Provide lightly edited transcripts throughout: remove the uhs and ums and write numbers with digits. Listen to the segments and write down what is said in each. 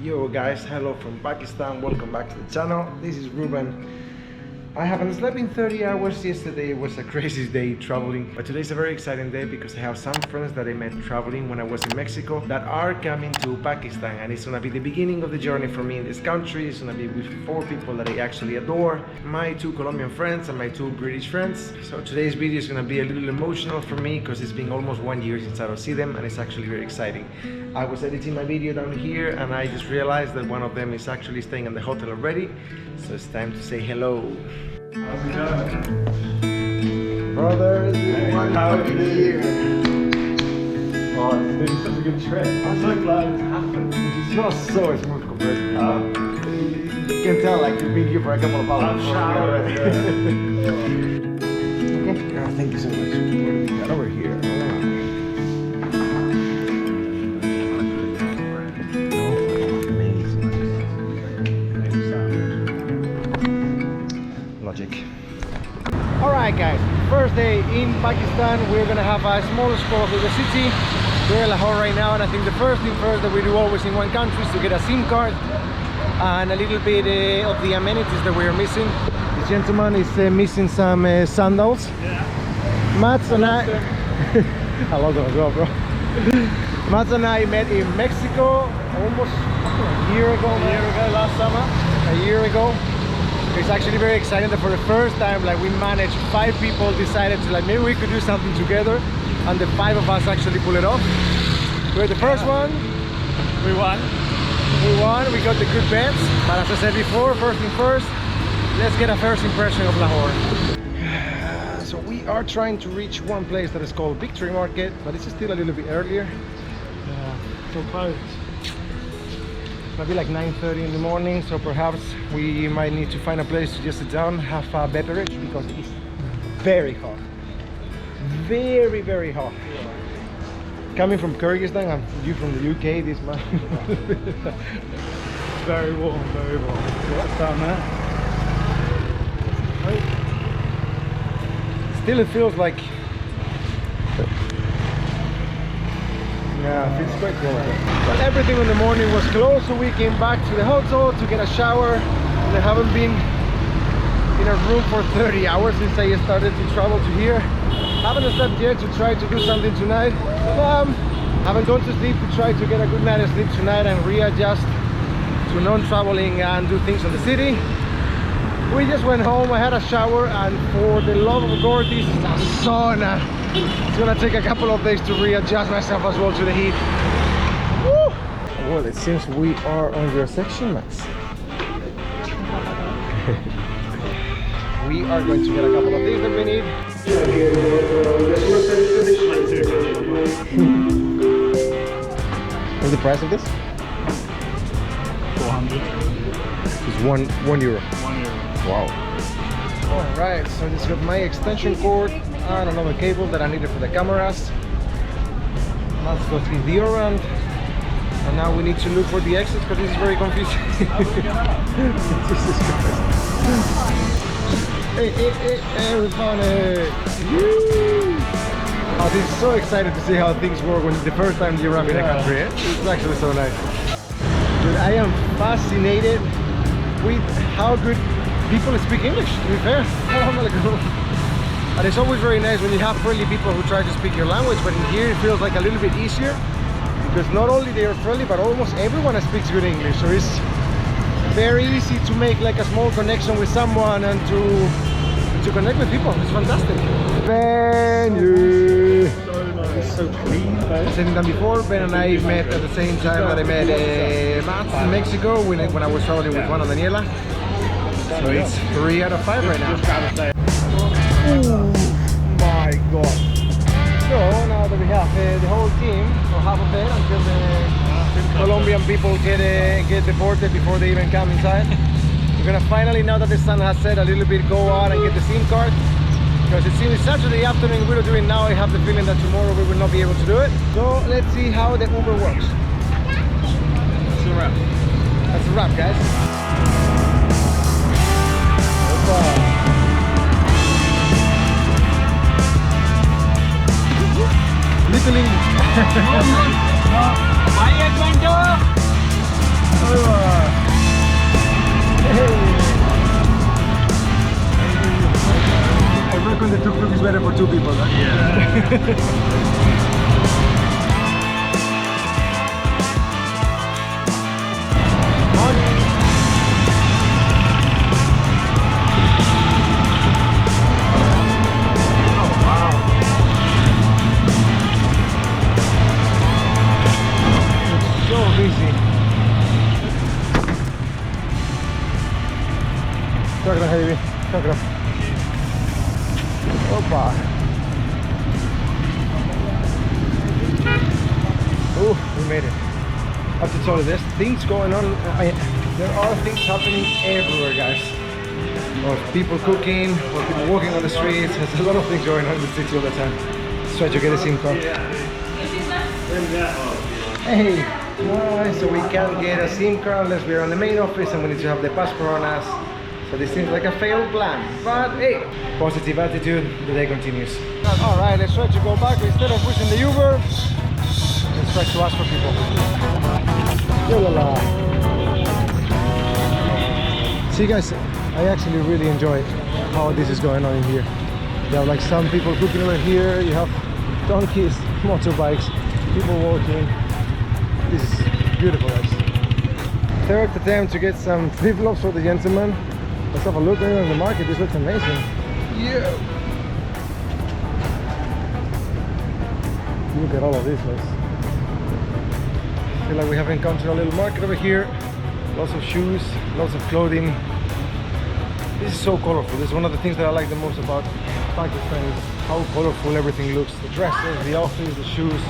Yo guys, hello from Pakistan, welcome back to the channel. This is Ruben. I haven't slept in 30 hours. Yesterday was a crazy day traveling, but today's a very exciting day because I have some friends that I met traveling when I was in Mexico that are coming to Pakistan, and it's gonna be the beginning of the journey for me in this country. It's gonna be with 4 people that I actually adore, my 2 Colombian friends and my 2 British friends. So today's video is gonna be a little emotional for me because it's been almost 1 year since I don't see them, and it's actually very exciting. I was editing my video down here and I just realized that one of them is actually staying in the hotel already, so it's time to say hello. How's it going? Brother, it's been 1 fucking year. Oh, it's been such a good trip. I'm so glad it's happened. It's not so smooth compared to me. You can tell like you've been here for a couple of hours. I'm showered. Okay, oh, thank you so much. What do we got over here? Alright guys, first day in Pakistan. We're gonna have a small stroll through the city. We're in Lahore right now, and I think the first thing first that we do always in one country is to get a SIM card and a little bit of the amenities that we are missing. This gentleman is missing some sandals. Yeah. Mats and I I love them as well, bro. Mats and I met in Mexico almost a year ago, Last summer. a year ago. It's actually very exciting that for the first time, like, we managed 5 people decided to, like, maybe we could do something together, and the 5 of us actually pull it off. We're the first one. We won. We got the good bets, but as I said before, first thing first, let's get a first impression of Lahore. So we are trying to reach one place that is called Victory Market, but it's still a little bit earlier. So close. Maybe like 9:30 in the morning, so perhaps we might need to find a place to just sit down, have a beverage, because it's very hot. Very, very hot. Coming from Kyrgyzstan, and you from the UK, this man. Very warm, very warm. What's down there? Still, it feels like, yeah, it's quite cold. But everything in the morning was closed, so we came back to the hotel to get a shower. And I haven't been in a room for 30 hours since I started to travel to here. Haven't slept yet to try to do something tonight. Haven't gone to sleep to try to get a good night of sleep tonight and readjust to non-traveling and do things in the city. We just went home, I had a shower, and for the love of God, this is a sauna. It's gonna take a couple of days to readjust myself as well to the heat. Woo! Well, it seems we are on your section, Max. We are going to get a couple of things that we need. What's the price of this? 400. It's one euro. 1 euro. Wow. Alright, so I just got my extension cord and another cable that I needed for the cameras. Let's go to deodorant. And now we need to look for the exit because this is very confusing. Jesus Christ. Hey, we found it! Woo! I was so excited to see how things work when the first time you arrive in a country. It's actually so nice. But I am fascinated with how good people speak English, to be fair. And it's always very nice when you have friendly people who try to speak your language, but in here it feels like a little bit easier because not only they are friendly, but almost everyone speaks good English, so it's very easy to make like a small connection with someone and to connect with people. It's fantastic. Venue! So nice. It's so clean. As I done before, Ben and I met at the same time that I met Mats in Mexico when I was traveling with Juan and Daniela. So it's 3 out of 5 right now. Oh my god. So now that we have the whole team, or half of it, until the Colombian people get deported before they even come inside, we're gonna finally, now that the sun has set a little bit, go out and get the SIM card. Because it seems Saturday afternoon, we don't do it now. I have the feeling that tomorrow we will not be able to do it. So let's see how the Uber works. That's a wrap. That's a wrap, guys. Little English. Why are you going to? better for 2 people, right? Yeah. شكرا حبيبي شكرا. اوبا oh we made it. I have to tell you, there's things going on. There are things happening everywhere, guys. Or people cooking, or people walking on the streets. There's a lot of things going on in the city all the time. Let's try to get a SIM card. Hey, nice. So we can't get a SIM card unless we're on the main office and we need to have the passport on us. So this seems like a failed plan, but hey, positive attitude, the day continues. Alright, let's try to go back. Instead of pushing the Uber, let's try to ask for people. See guys, I actually really enjoy how this is going on in here. You have like some people cooking over here, you have donkeys, motorbikes, people walking. This is beautiful, guys. Third attempt to get some flip-flops for the gentleman. Let's have a look around in the market. This looks amazing. Yeah. Look at all of this, guys. I feel like we have encountered a little market over here. Lots of shoes, lots of clothing. This is so colorful. This is one of the things that I like the most about Pakistan, is how colorful everything looks. The dresses, the outfits, the shoes.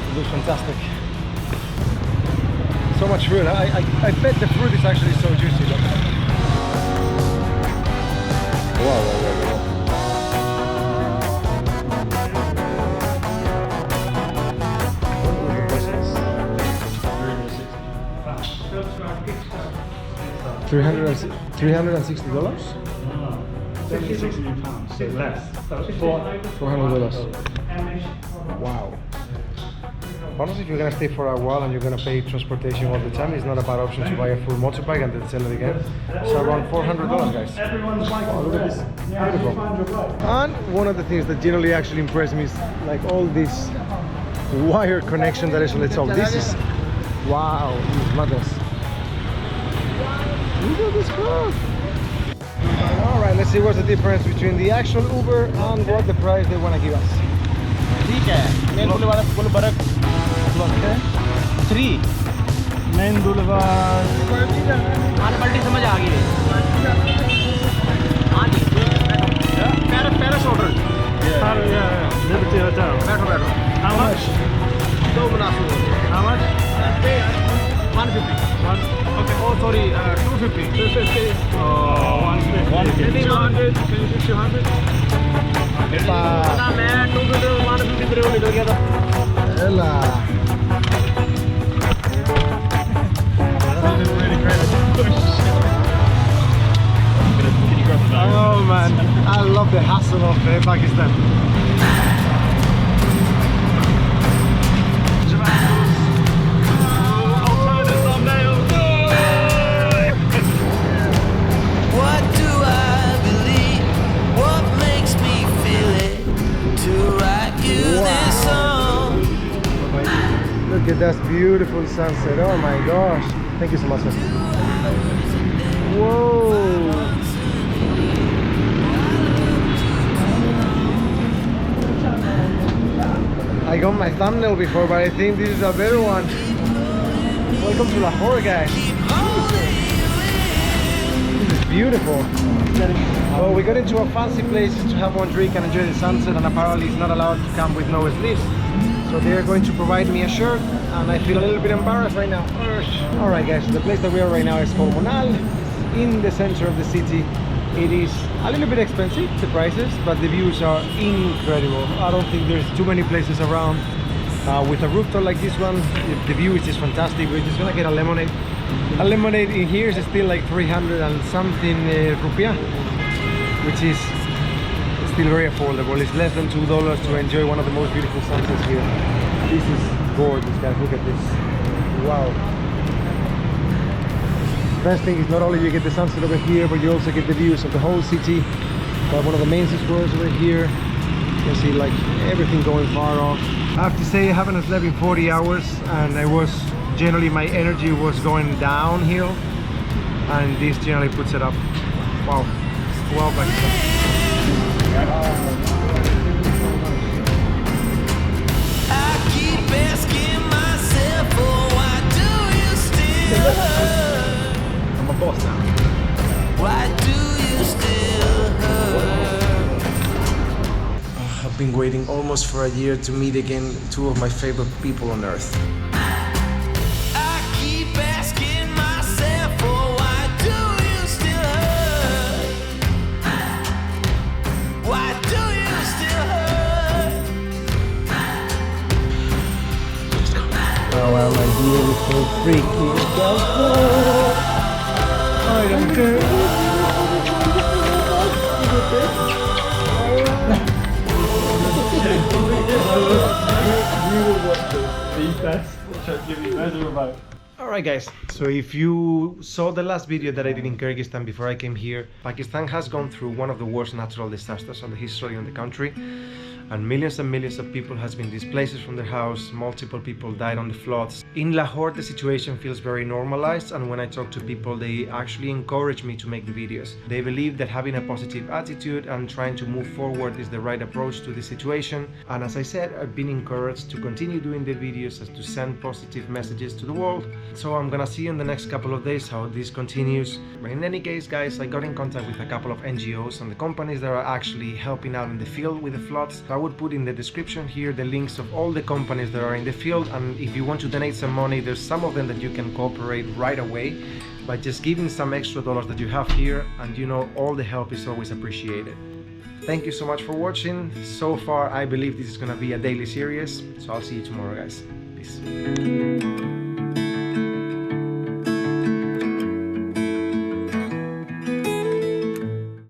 It looks fantastic. So much fruit. I bet the fruit is actually so juicy. Look. Wow, wow, wow, wow. $360? £60, so less. $400. Wow. Honestly, if you're gonna stay for a while and you're gonna pay transportation all the time, it's not a bad option to buy a full motorbike and then sell it again. So around $400, guys. Wow, look at this. Beautiful. And one of the things that generally actually impressed me is like all this wire connection that is on the top. This is, wow, this is madness. Look at this car. Alright, let's see what's the difference between the actual Uber and what the price they want to give us. Three. Main boulevard. समझ आ गई. Parashoulder. Yeah. Liberty Hotel. बैठो. How much? दो मुनासिब. How much? 150. Okay. Oh, sorry. 250. 250. Oh, 150. 200. Can you do 200? मैं 200 150 निकल गया था. Ella. Oh man, I love the hassle of Pakistan. What do I believe? What makes me feel it? To write you this song. Look at that beautiful sunset. Oh my gosh. Thank you so much. Whoa. I got my thumbnail before, but I think this is a better one. Welcome to Lahore, guys. This is beautiful. Well, we got into a fancy place to have one drink and enjoy the sunset, and apparently it's not allowed to come with no sleeves. So they're going to provide me a shirt, and I feel a little bit embarrassed right now. Alright guys, so the place that we are right now is called Munal, in the center of the city. It is a little bit expensive, the prices, but the views are incredible. I don't think there's too many places around with a rooftop like this one. The view is just fantastic. We're just gonna get a lemonade. A lemonade in here is still like 300 and something rupiah, which is still very affordable. It's less than $2 to enjoy one of the most beautiful sunsets here. This is gorgeous, guys. Look at this. Wow. Best thing is not only you get the sunset over here, but you also get the views of the whole city. Got one of the main stores over here. You can see like everything going far off. I have to say I haven't slept in 40 hours and I was generally my energy was going downhill, and this generally puts it up. Wow. Well, I keep asking myself, oh, why do you still hurt? I'm a boss now. Why do you still hurt? I've been waiting almost for a year to meet again two of my favorite people on earth. I keep asking myself, oh, why do you still hurt? Why do you still hurt? Oh well, my beautiful freaky girl. I don't care. Alright guys, so if you saw the last video that I did in Kyrgyzstan before I came here, Pakistan has gone through one of the worst natural disasters on the history of the country, and millions of people has been displaced from their house. Multiple people died on the floods. In Lahore the situation feels very normalized, and when I talk to people they actually encourage me to make the videos. They believe that having a positive attitude and trying to move forward is the right approach to the situation, and as I said, I've been encouraged to continue doing the videos as to send positive messages to the world. So I'm gonna see in the next couple of days how this continues. But in any case guys, I got in contact with a couple of NGOs and the companies that are actually helping out in the field with the floods. I would put in the description here the links of all the companies that are in the field, and if you want to donate some money, there's some of them that you can cooperate right away by just giving some extra dollars that you have here, and you know all the help is always appreciated. Thank you so much for watching. So far I believe this is gonna be a daily series, so I'll see you tomorrow guys. Peace.